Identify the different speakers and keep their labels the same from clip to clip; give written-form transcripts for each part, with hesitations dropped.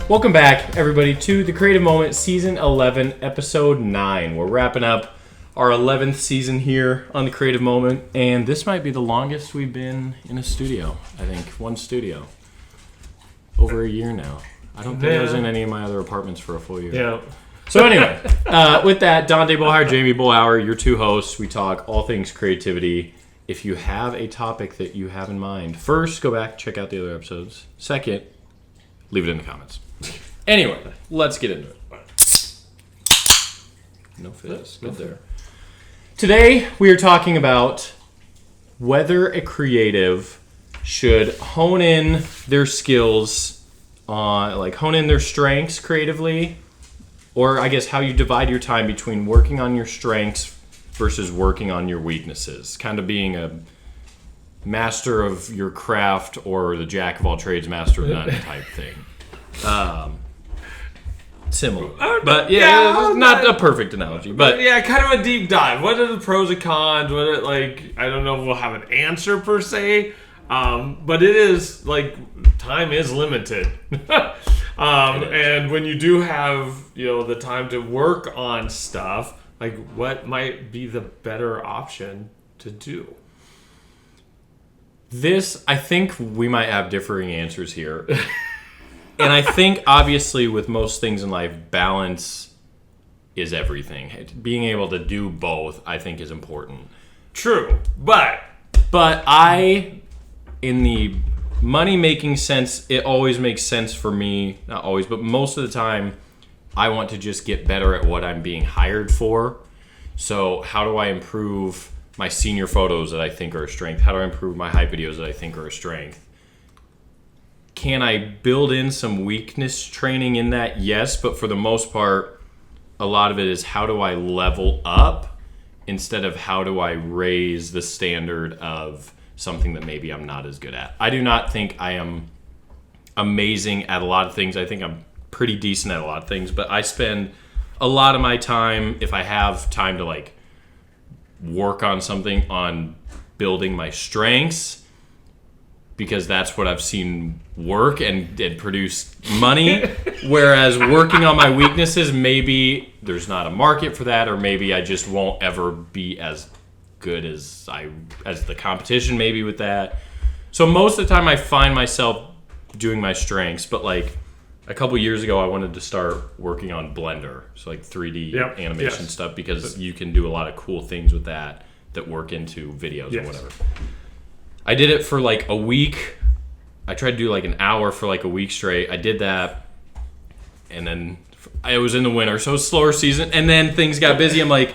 Speaker 1: Welcome back, everybody, to The Creative Moment, Season 11, Episode 9. We're wrapping up our 11th season here on The Creative Moment, and this might be the longest we've been in a studio, I think. One studio. Over a year now. I don't think I was in any of my other apartments for a full year.
Speaker 2: Yeah.
Speaker 1: So anyway, with that, Dante Bullhauer, Jamie Bullhauer, your two hosts. We talk all things creativity. If you have a topic that you have in mind, first, go back, check out the other episodes. Second, leave it in the comments. Anyway, let's get into it. No fizz. Good there. Today, we are talking about whether a creative should hone in their skills on, hone in their strengths creatively, or I guess how you divide your time between working on your strengths versus working on your weaknesses. Kind of being a master of your craft or the jack of all trades, master of none type thing. Similar, but not a perfect analogy, but
Speaker 2: yeah, kind of a deep dive. What are the pros and cons? I don't know if we'll have an answer per se, but it is time is limited, and when you do have the time to work on stuff, what might be the better option to do?
Speaker 1: This, I think we might have differing answers here. And I think, obviously, with most things in life, balance is everything. Being able to do both, I think, is important.
Speaker 2: True, but
Speaker 1: in the money-making sense, it always makes sense for me. Not always, but most of the time, I want to just get better at what I'm being hired for. So how do I improve my senior photos that I think are a strength? How do I improve my hype videos that I think are a strength? Can I build in some weakness training in that? Yes, but for the most part, a lot of it is how do I level up instead of how do I raise the standard of something that maybe I'm not as good at. I do not think I am amazing at a lot of things. I think I'm pretty decent at a lot of things, but I spend a lot of my time, if I have time to work on something, on building my strengths, because that's what I've seen work and produce money. Whereas working on my weaknesses, maybe there's not a market for that, or maybe I just won't ever be as good as the competition maybe with that. So most of the time I find myself doing my strengths, but a couple years ago I wanted to start working on Blender, so 3D animation stuff, because you can do a lot of cool things with that work into videos or whatever. I did it for a week. I tried to do an hour for a week straight. I did that, and then it was in the winter, so it was slower season. And then things got busy. I'm we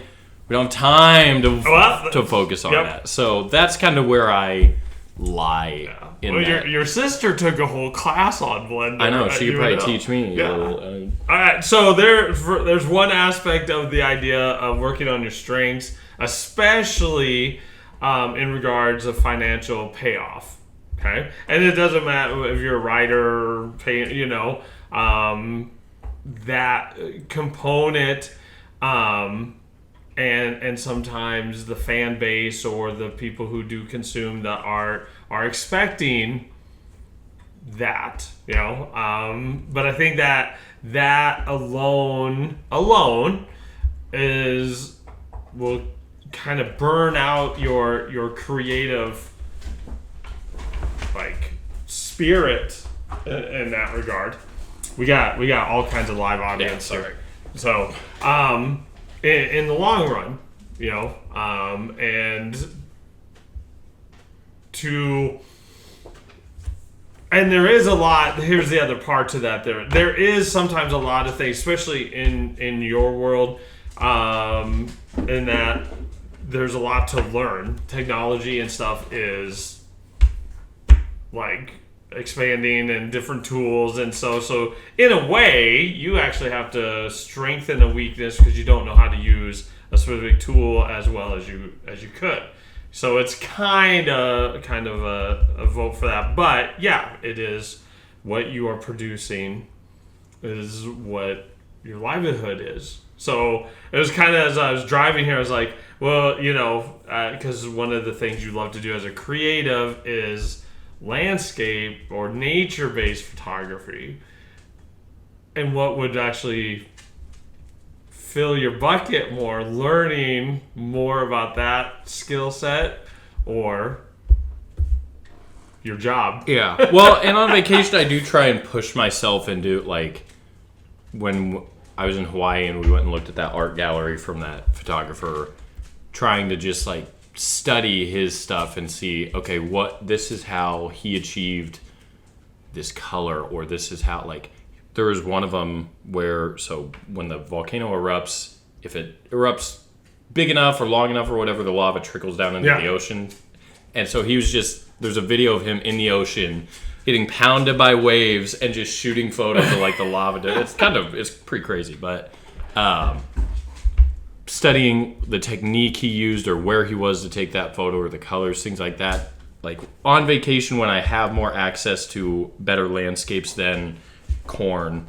Speaker 1: don't have time to focus on that. So that's kind of where I lie. Yeah.
Speaker 2: Your sister took a whole class on Blender.
Speaker 1: I know, she could probably teach me.
Speaker 2: Yeah. All right, so there's one aspect of the idea of working on your strengths, especially in regards of financial payoff, okay? And it doesn't matter if you're a writer, that component, and sometimes the fan base or the people who do consume the art are expecting that, but I think that alone will kind of burn out your creative spirit in that regard. We got all kinds of live audience here. So in the long run, and there is a lot. Here's the other part to that. There is sometimes a lot of things, especially in your world, in that there's a lot to learn. Technology and stuff is expanding, and different tools, and so in a way you actually have to strengthen a weakness because you don't know how to use a specific tool as well as you could. So it's kind of a vote for that. But yeah, it is what you are producing is what your livelihood is. So it was kind of, as I was driving here, I was well, because one of the things you love to do as a creative is landscape or nature-based photography. and what would actually fill your bucket more, learning more about that skill set or your job.
Speaker 1: Yeah. Well, and on vacation, I do try and push myself into, like, when I was in Hawaii and we went and looked at that art gallery from that photographer, trying to just, like, study his stuff and see, okay, this is how he achieved this color, or this is how, like, there was one of them where, so when the volcano erupts, if it erupts big enough or long enough or whatever, the lava trickles down into the ocean. And so he was there's a video of him in the ocean getting pounded by waves and just shooting photos of, like, the lava. It's pretty crazy, but studying the technique he used or where he was to take that photo or the colors, things like that. Like, on vacation when I have more access to better landscapes than corn,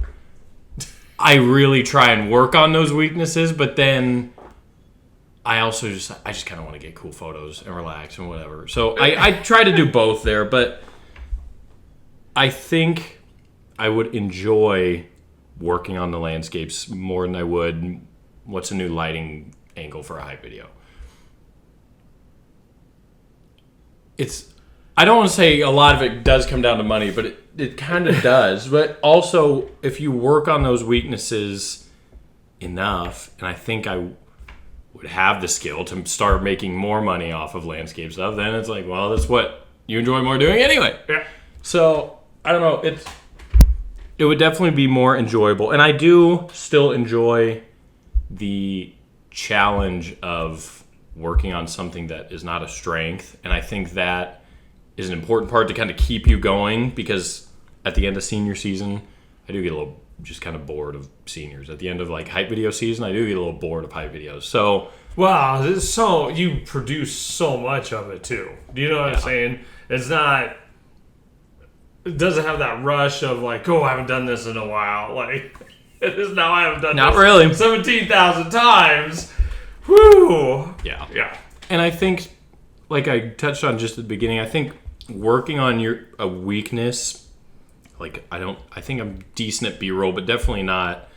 Speaker 1: I really try and work on those weaknesses, but then I just kind of want to get cool photos and relax and whatever. So I try to do both there, but I think I would enjoy working on the landscapes more than I would what's a new lighting angle for a hype video. I don't want to say a lot of it does come down to money, but it kind of does. But also, if you work on those weaknesses enough, and I think I would have the skill to start making more money off of landscape stuff, then it's like, well, that's what you enjoy more doing anyway.
Speaker 2: Yeah.
Speaker 1: So, I don't know. It would definitely be more enjoyable. And I do still enjoy the challenge of working on something that is not a strength. And I think that is an important part to kind of keep you going, because at the end of senior season, I do get a little just kind of bored of seniors. At the end of, like, hype video season, I do get a little bored of hype videos. So,
Speaker 2: wow, so you produce so much of it too. Do you know what I'm saying? It doesn't have that rush of, like, oh, I haven't done this in a while. Like, it is now I haven't done
Speaker 1: not
Speaker 2: this
Speaker 1: really
Speaker 2: 17,000 times. Whew.
Speaker 1: Yeah.
Speaker 2: Yeah.
Speaker 1: And I think, like I touched on just at the beginning, I think working on a weakness, like, I think I'm decent at B-roll, but definitely not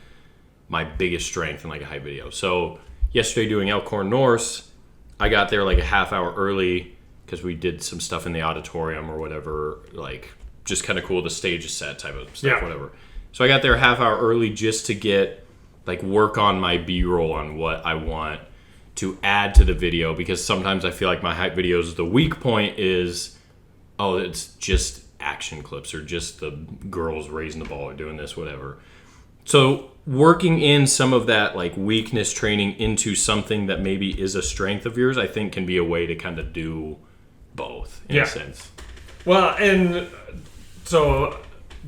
Speaker 1: my biggest strength in, like, a hype video. So yesterday doing Elkhorn Norse, I got there like a half hour early because we did some stuff in the auditorium or whatever, like, just kind of cool, the stage is set type of stuff, whatever. So I got there a half hour early just to get, like, work on my B-roll on what I want to add to the video, because sometimes I feel like my hype videos, the weak point is, oh, it's just action clips or just the girls raising the ball or doing this, whatever. So working in some of that, like, weakness training into something that maybe is a strength of yours, I think can be a way to kind of do both in a sense.
Speaker 2: Well, and so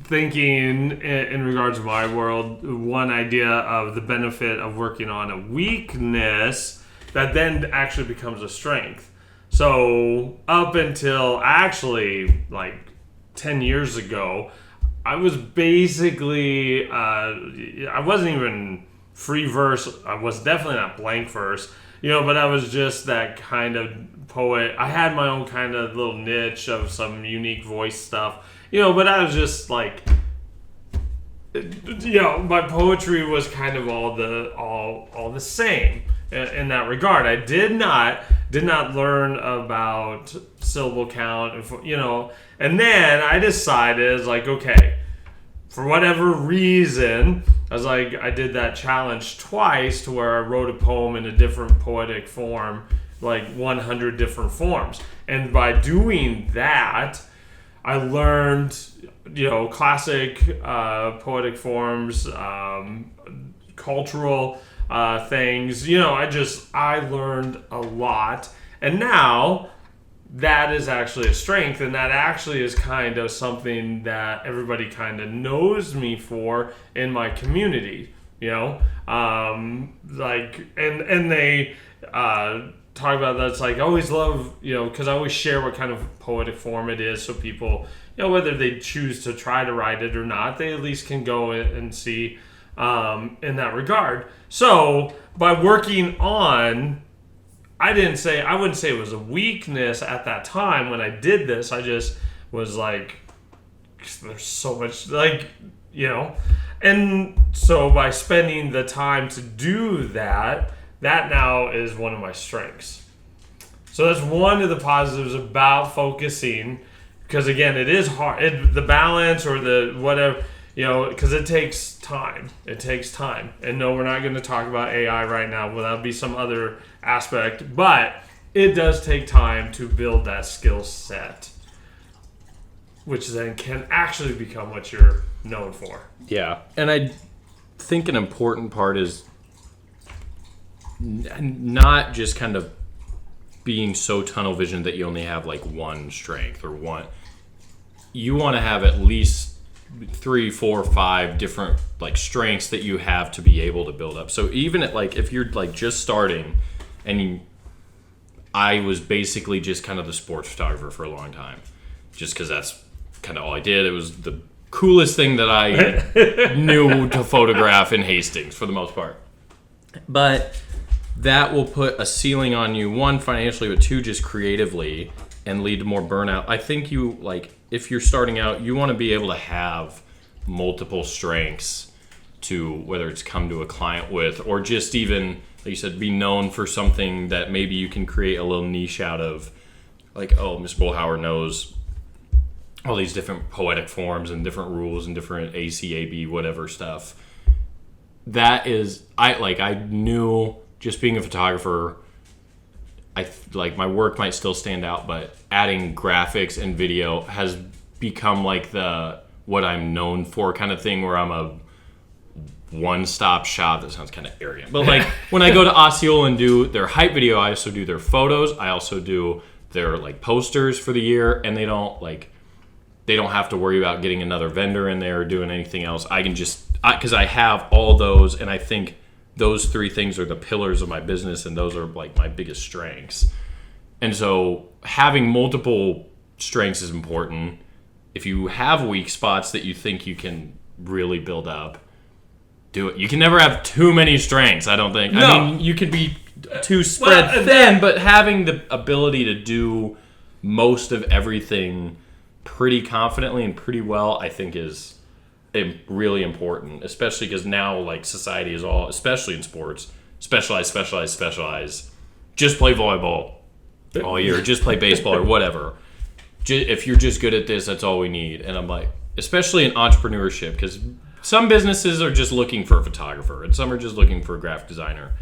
Speaker 2: thinking in regards to my world, one idea of the benefit of working on a weakness that then actually becomes a strength. So up until actually, like, 10 years ago, I was basically, I wasn't even free verse. I was definitely not blank verse, but I was just that kind of poet. I had my own kind of little niche of some unique voice stuff, but I was just like, my poetry was kind of all the same in that regard. I did not learn about syllable count, and then I decided, like, okay, for whatever reason, I did that challenge twice to where I wrote a poem in a different poetic form, like 100 different forms. And by doing that, I learned, classic poetic forms, cultural things. I learned a lot. And now that is actually a strength, and that actually is kind of something that everybody kind of knows me for in my community, and they talk about that. It's like, I always love, because I always share what kind of poetic form it is, so people, whether they choose to try to write it or not, they at least can go and see in that regard. So by working on, I wouldn't say it was a weakness at that time when I did this. I just was like, there's so much, And so by spending the time to do that, that now is one of my strengths. So that's one of the positives about focusing, because again, it is hard. The balance or the whatever, because it takes time. It takes time. And no, we're not going to talk about AI right now. Well, that'll be some other aspect. But it does take time to build that skill set, which then can actually become what you're known for.
Speaker 1: Yeah. And I think an important part is not just kind of being so tunnel vision that you only have like one strength or one. You want to have at least 3, 4, 5 different like strengths that you have to be able to build up. So even at like if you're like just starting, and I was basically just kind of the sports photographer for a long time, just because that's kind of all I did. It was the coolest thing that I knew to photograph in Hastings for the most part. But that will put a ceiling on you, one, financially, but two, just creatively, and lead to more burnout. I think you, like, if you're starting out, you want to be able to have multiple strengths to, whether it's come to a client with, or just even, like you said, be known for something that maybe you can create a little niche out of. Like, oh, Miss Bullhauer knows all these different poetic forms and different rules and different ACAB, whatever stuff. That is, I knew... Just being a photographer, my work might still stand out, but adding graphics and video has become like the what I'm known for kind of thing, where I'm a one-stop shop. That sounds kind of arrogant, but like when I go to Osceola and do their hype video, I also do their photos. I also do their like posters for the year, and they don't have to worry about getting another vendor in there or doing anything else. I can just because I have all those, and I think those 3 things are the pillars of my business, and those are like my biggest strengths. And so having multiple strengths is important. If you have weak spots that you think you can really build up, do it. You can never have too many strengths, I don't think. No. I mean, you could be too spread thin, but having the ability to do most of everything pretty confidently and pretty well, I think is really important, especially because now like society is all, especially in sports, specialize. Just play volleyball all year, just play baseball or whatever. If you're just good at this, that's all we need. And I'm like, especially in entrepreneurship, because some businesses are just looking for a photographer and some are just looking for a graphic designer.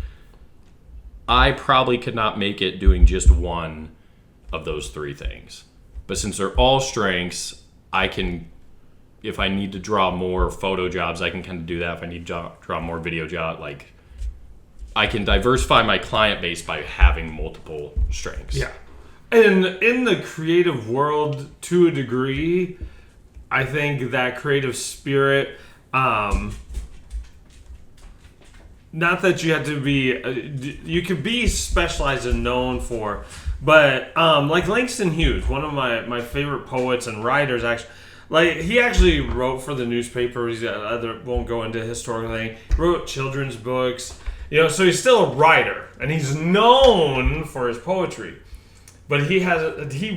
Speaker 1: I probably could not make it doing just one of those 3 things, but since they're all strengths, I can. If I need to draw more photo jobs, I can kind of do that. If I need to draw more video jobs, like I can diversify my client base by having multiple strengths.
Speaker 2: Yeah. And in the creative world, to a degree, I think that creative spirit, not that you have to be, you could be specialized and known for, but like Langston Hughes, one of my favorite poets and writers, actually. Like, he actually wrote for the newspaper. He's got won't go into historical thing. He wrote children's books. So he's still a writer, and he's known for his poetry. But he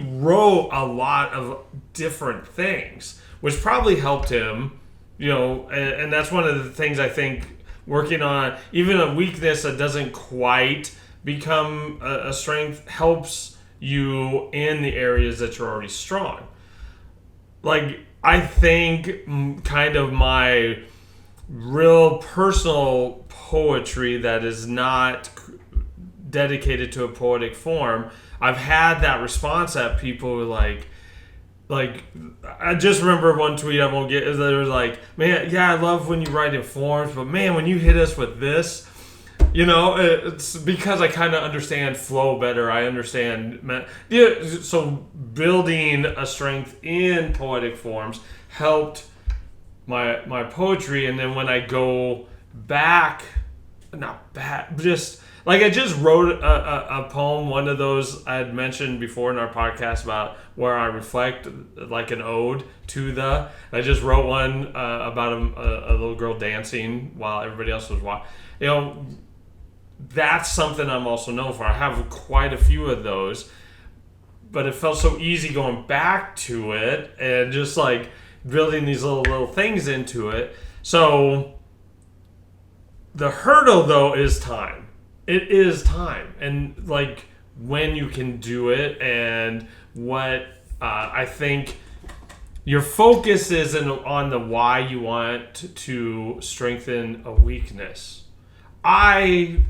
Speaker 2: wrote a lot of different things, which probably helped him, and that's one of the things I think working on, even a weakness that doesn't quite become a strength helps you in the areas that you're already strong. Like, I think kind of my real personal poetry that is not dedicated to a poetic form, I've had that response at people who like I just remember one tweet I won't get, is that it was like, man, yeah, I love when you write in forms, but man, when you hit us with this, it's because I kind of understand flow better. I understand, so building a strength in poetic forms helped my poetry. And then when I go back, I just wrote a poem, one of those I had mentioned before in our podcast about where I reflect, like an ode to I just wrote one about a little girl dancing while everybody else was watching. That's something I'm also known for. I have quite a few of those, but it felt so easy going back to it and just like building these little things into it. So the hurdle though is time. It is time, and like when you can do it, and what I think your focus is on the why you want to strengthen a weakness. I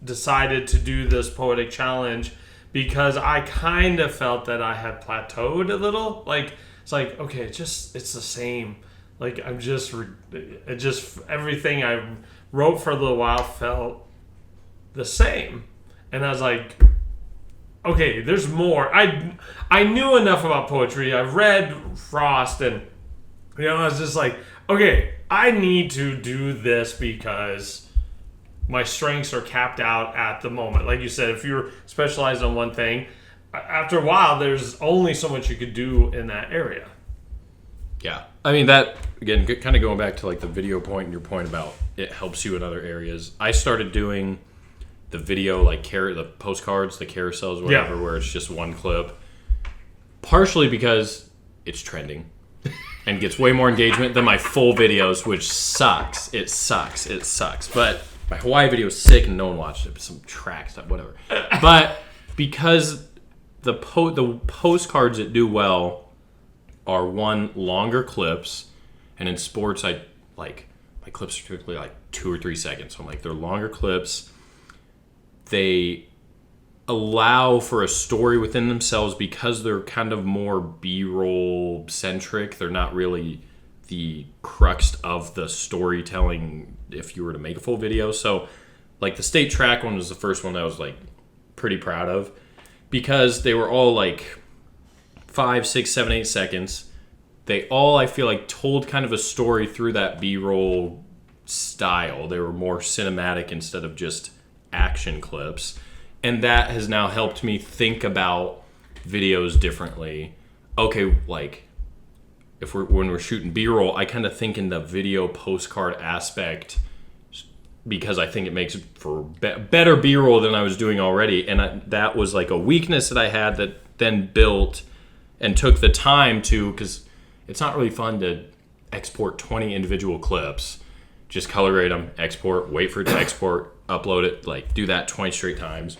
Speaker 2: decided to do this poetic challenge because I kind of felt that I had plateaued a little. Like it's like, okay, it's the same. Like everything I wrote for a little while felt the same, and I was like, okay, there's more. I knew enough about poetry. I've read Frost, and I was just like, okay, I need to do this because my strengths are capped out at the moment. Like you said, if you're specialized on one thing, after a while, there's only so much you could do in that area.
Speaker 1: Yeah. I mean, that, again, kind of going back to like the video point and your point about it helps you in other areas. I started doing the video, like the postcards, the carousels, whatever, where it's just one clip. Partially because it's trending and gets way more engagement than my full videos, which sucks. It sucks. But my Hawaii video is sick and no one watched it. Some track stuff, whatever. But because the postcards that do well are one, longer clips, and in sports, my clips are typically like 2 or 3 seconds. So I'm like, they're longer clips. They allow for a story within themselves because they're kind of more B-roll centric. They're not really the crux of the storytelling if you were to make a full video. So like the state track one was the first one that I was like pretty proud of because they were all like 5, 6, 7, 8 seconds. They all, I feel like, told kind of a story through that B-roll style. They were more cinematic instead of just action clips. And that has now helped me think about videos differently. Okay, like when we're shooting B-roll, I kind of think in the video postcard aspect because I think it makes for better B-roll than I was doing already. And that was like a weakness that I had that then built and took the time to, because it's not really fun to export 20 individual clips, just color grade them, export, wait for it to export, upload it, like do that 20 straight times.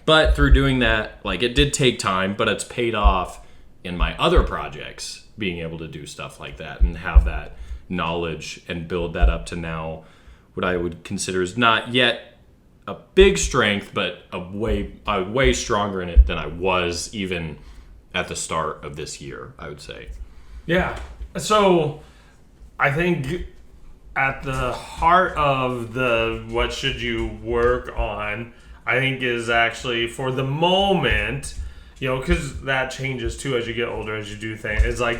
Speaker 1: But through doing that, like it did take time, but it's paid off in my other projects, being able to do stuff like that and have that knowledge and build that up to now what I would consider is not yet a big strength, but I'm way stronger in it than I was even at the start of this year, I would say.
Speaker 2: Yeah. So I think at the heart of the what should you work on, I think is actually for the moment, because that changes too as you get older, as you do things. It's like,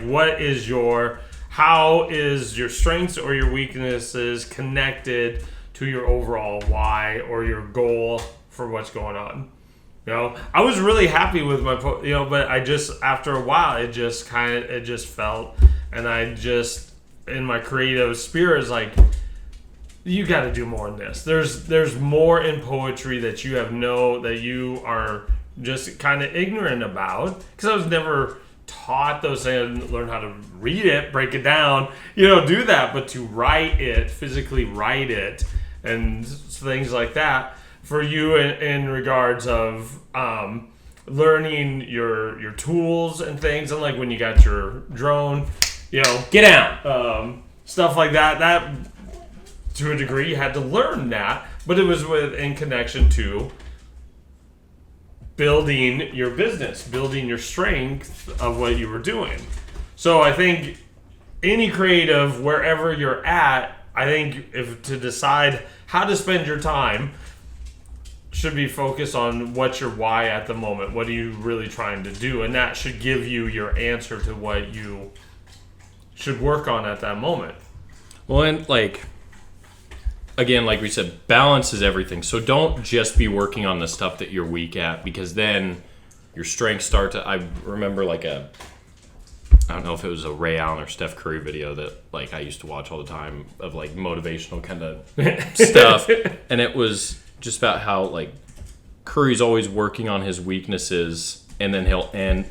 Speaker 2: how is your strengths or your weaknesses connected to your overall why or your goal for what's going on? I was really happy with my, but I just, after a while, it just felt, and I just, in my creative spirit, is like, you got to do more in this. There's more in poetry that that you are just kind of ignorant about, because I was never taught those things. Learn how to read it, break it down, do that, but to write it, physically write it, and things like that. For you in regards of learning your tools and things, and like when you got your drone, get out, stuff like that to a degree you had to learn that, but it was in connection to building your business, building your strength of what you were doing. So I think any creative, wherever you're at, I think if to decide how to spend your time should be focused on what's your why at the moment. What are you really trying to do? And that should give you your answer to what you should work on at that moment.
Speaker 1: Well, and again, like we said, balance is everything. So don't just be working on the stuff that you're weak at, because then your strengths start to... I remember I don't know if it was a Ray Allen or Steph Curry video that I used to watch all the time of motivational kind of stuff. And it was just about how Curry's always working on his weaknesses, and then he'll end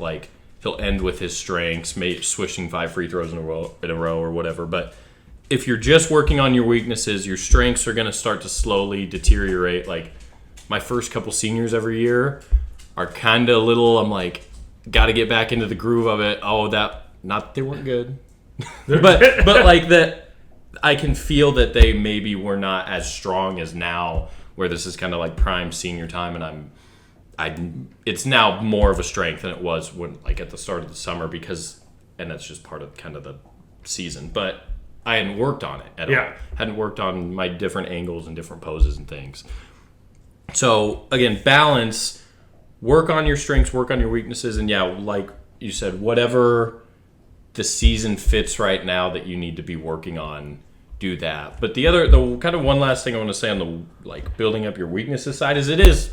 Speaker 1: with his strengths, swishing 5 free throws in a row or whatever. But if you're just working on your weaknesses, your strengths are going to start to slowly deteriorate. Like my first couple seniors every year are kind of a little, I'm like, got to get back into the groove of it. Oh, not they weren't good. but like that, I can feel that they maybe were not as strong as now, where this is kind of like prime senior time, and it's now more of a strength than it was when like at the start of the summer, because, and that's just part of kind of the season. But I hadn't worked on it at all. Hadn't worked on my different angles and different poses and things. So again, balance, work on your strengths, work on your weaknesses, and yeah, like you said, whatever the season fits right now that you need to be working on, do that. But the kind of one last thing I want to say on the like building up your weaknesses side is it is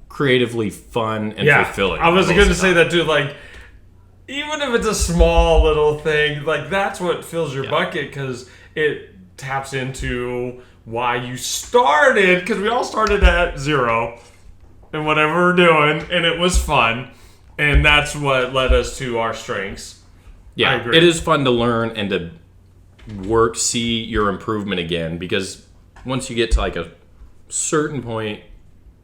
Speaker 1: creatively fun and fulfilling.
Speaker 2: I was going to say that too. Like, even if it's a small little thing, like that's what fills your bucket, because it taps into why you started. Because we all started at 0 and whatever we're doing, and it was fun, and that's what led us to our strengths.
Speaker 1: Yeah, it is fun to learn and to see your improvement again, because once you get to like a certain point,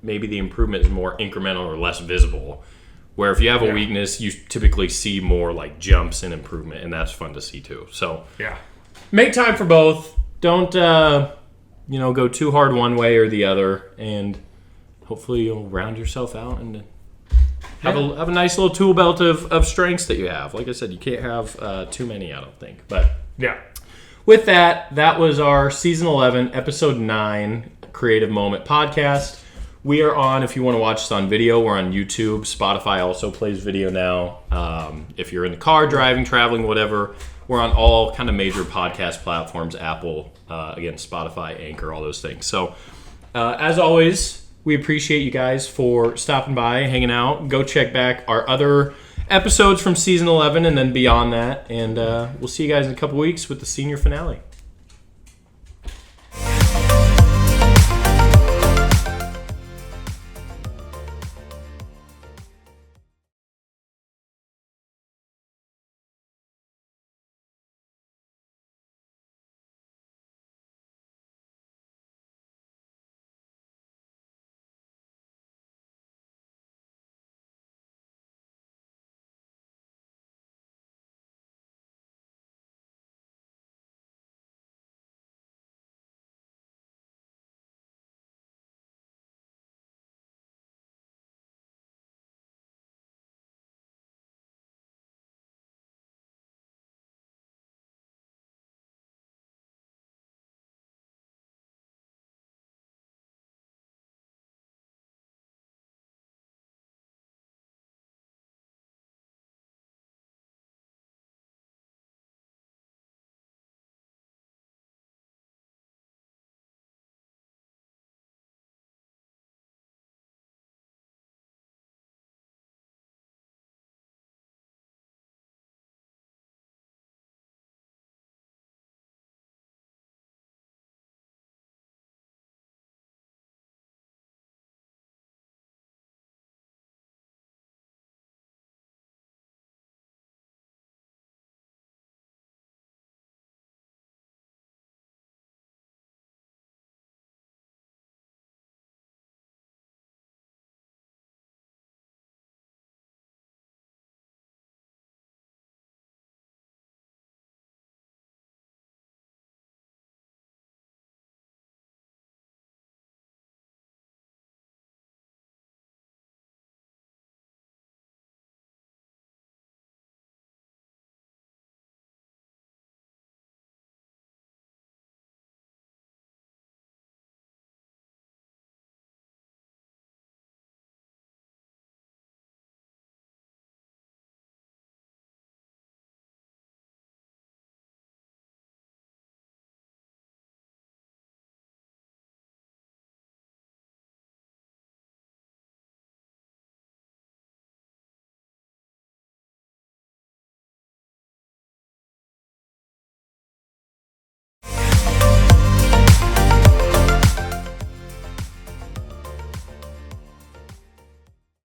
Speaker 1: maybe the improvement is more incremental or less visible. Where if you have a weakness, you typically see more like jumps in improvement, and that's fun to see too. So make time for both. Don't go too hard one way or the other, and hopefully you'll round yourself out and have a nice little tool belt of strengths that you have. Like I said, you can't have too many, I don't think. But with that was our Season 11, Episode 9 Creative Moment Podcast. We are on, if you want to watch us on video, we're on YouTube. Spotify also plays video now. If you're in the car, driving, traveling, whatever, we're on all kind of major podcast platforms, Apple, again, Spotify, Anchor, all those things. So, as always, we appreciate you guys for stopping by, hanging out. Go check back our other episodes from Season 11 and then beyond that. And we'll see you guys in a couple weeks with the senior finale.